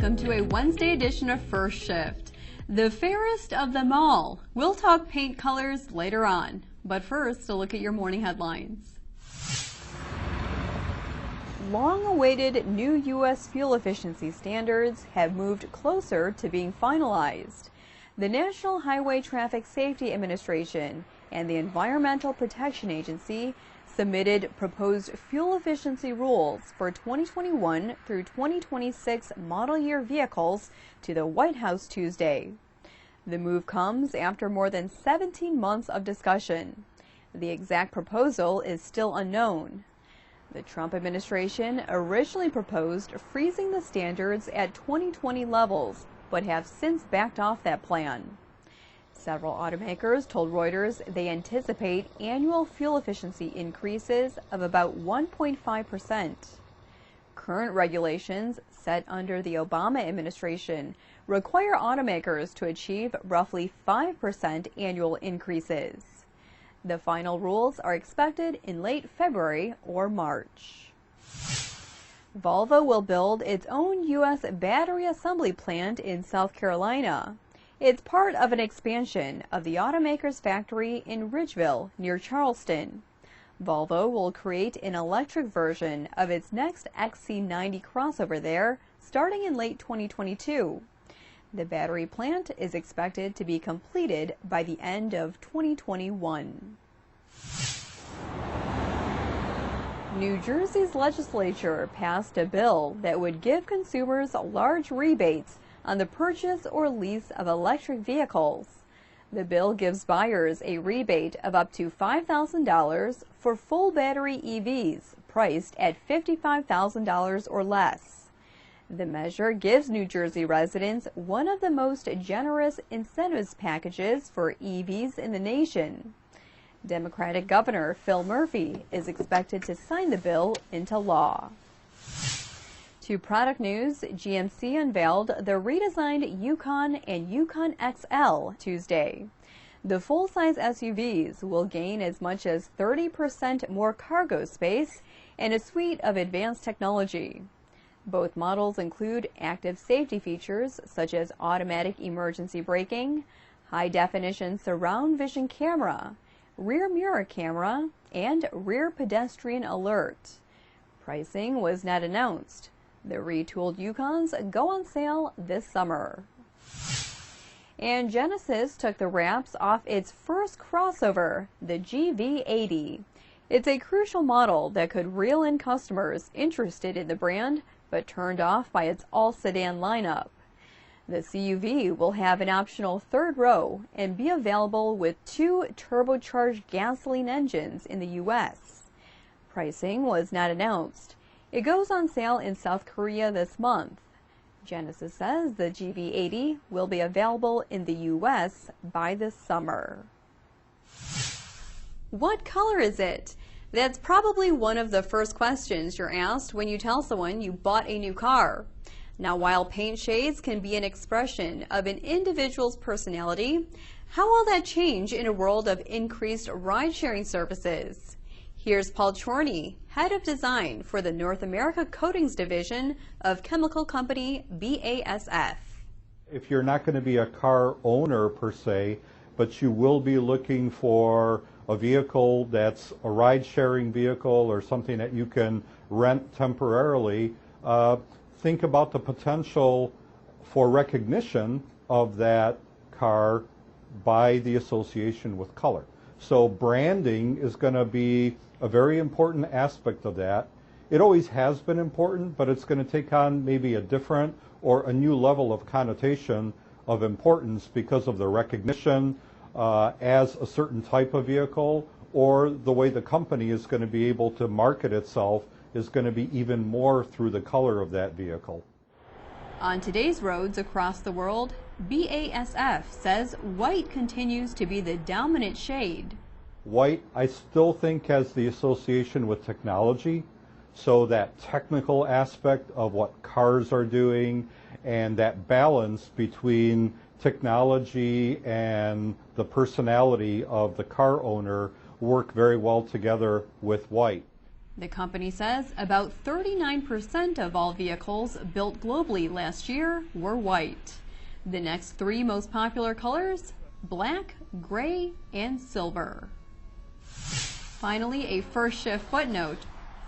welcome to a Wednesday edition of First Shift, the fairest of them all. We'll talk paint colors later on, but first, a look at your morning headlines. Long-awaited new U.S. fuel efficiency standards have moved closer to being finalized. The National Highway Traffic Safety Administration and the Environmental Protection Agency submitted proposed fuel efficiency rules for 2021 through 2026 model year vehicles to the White House Tuesday. The move comes after more than 17 months of discussion. The exact proposal is still unknown. The Trump administration originally proposed freezing the standards at 2020 levels, but have since backed off that plan. Several automakers told Reuters they anticipate annual fuel efficiency increases of about 1.5%. Current regulations set under the Obama administration require automakers to achieve roughly 5% annual increases. The final rules are expected in late February or March. Volvo will build its own U.S. battery assembly plant in South Carolina. It's part of an expansion of the automaker's factory in Ridgeville, near Charleston. Volvo will create an electric version of its next XC90 crossover there, starting in late 2022. The battery plant is expected to be completed by the end of 2021. New Jersey's legislature passed a bill that would give consumers large rebates on the purchase or lease of electric vehicles. The bill gives buyers a rebate of up to $5,000 for full battery EVs priced at $55,000 or less. The measure gives New Jersey residents one of the most generous incentives packages for EVs in the nation. Democratic Governor Phil Murphy is expected to sign the bill into law. To product news, GMC unveiled the redesigned Yukon and Yukon XL Tuesday. The full-size SUVs will gain as much as 30% more cargo space and a suite of advanced technology. Both models include active safety features such as automatic emergency braking, high-definition surround vision camera, rear mirror camera, and rear pedestrian alert. Pricing was not announced. The retooled Yukons go on sale this summer. And Genesis took the wraps off its first crossover, the GV80. It's a crucial model that could reel in customers interested in the brand, but turned off by its all-sedan lineup. The CUV will have an optional third row and be available with 2 turbocharged gasoline engines in the U.S. Pricing was not announced. It goes on sale in South Korea this month. Genesis says the GV80 will be available in the U.S. by this summer. What color is it? That's probably one of the first questions you're asked when you tell someone you bought a new car. Now, while paint shades can be an expression of an individual's personality, how will that change in a world of increased ride-sharing services? Here's Paul Chorney, Head of Design for the North America Coatings Division of chemical company BASF. If you're not going to be a car owner per se, but you will be looking for a vehicle that's a ride-sharing vehicle or something that you can rent temporarily, think about the potential for recognition of that car by the association with color. So branding is going to be a very important aspect of that. It always has been important, but it's going to take on maybe a different or a new level of connotation of importance because of the recognition as a certain type of vehicle, or the way the company is going to be able to market itself is going to be even more through the color of that vehicle. On today's roads across the world, BASF says white continues to be the dominant shade. White, I still think, has the association with technology, so that technical aspect of what cars are doing and that balance between technology and the personality of the car owner work very well together with white. The company says about 39% of all vehicles built globally last year were white. The next three most popular colors: black, gray, and silver. Finally, a first shift footnote.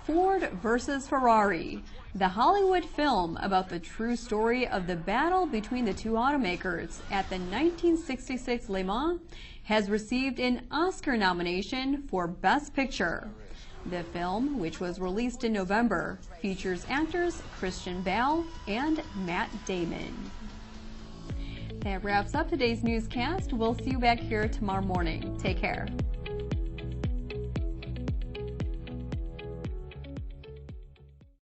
Ford versus Ferrari. The Hollywood film about the true story of the battle between the two automakers at the 1966 Le Mans has received an Oscar nomination for Best Picture. The film, which was released in November, features actors Christian Bale and Matt Damon. That wraps up today's newscast. We'll see you back here tomorrow morning. Take care.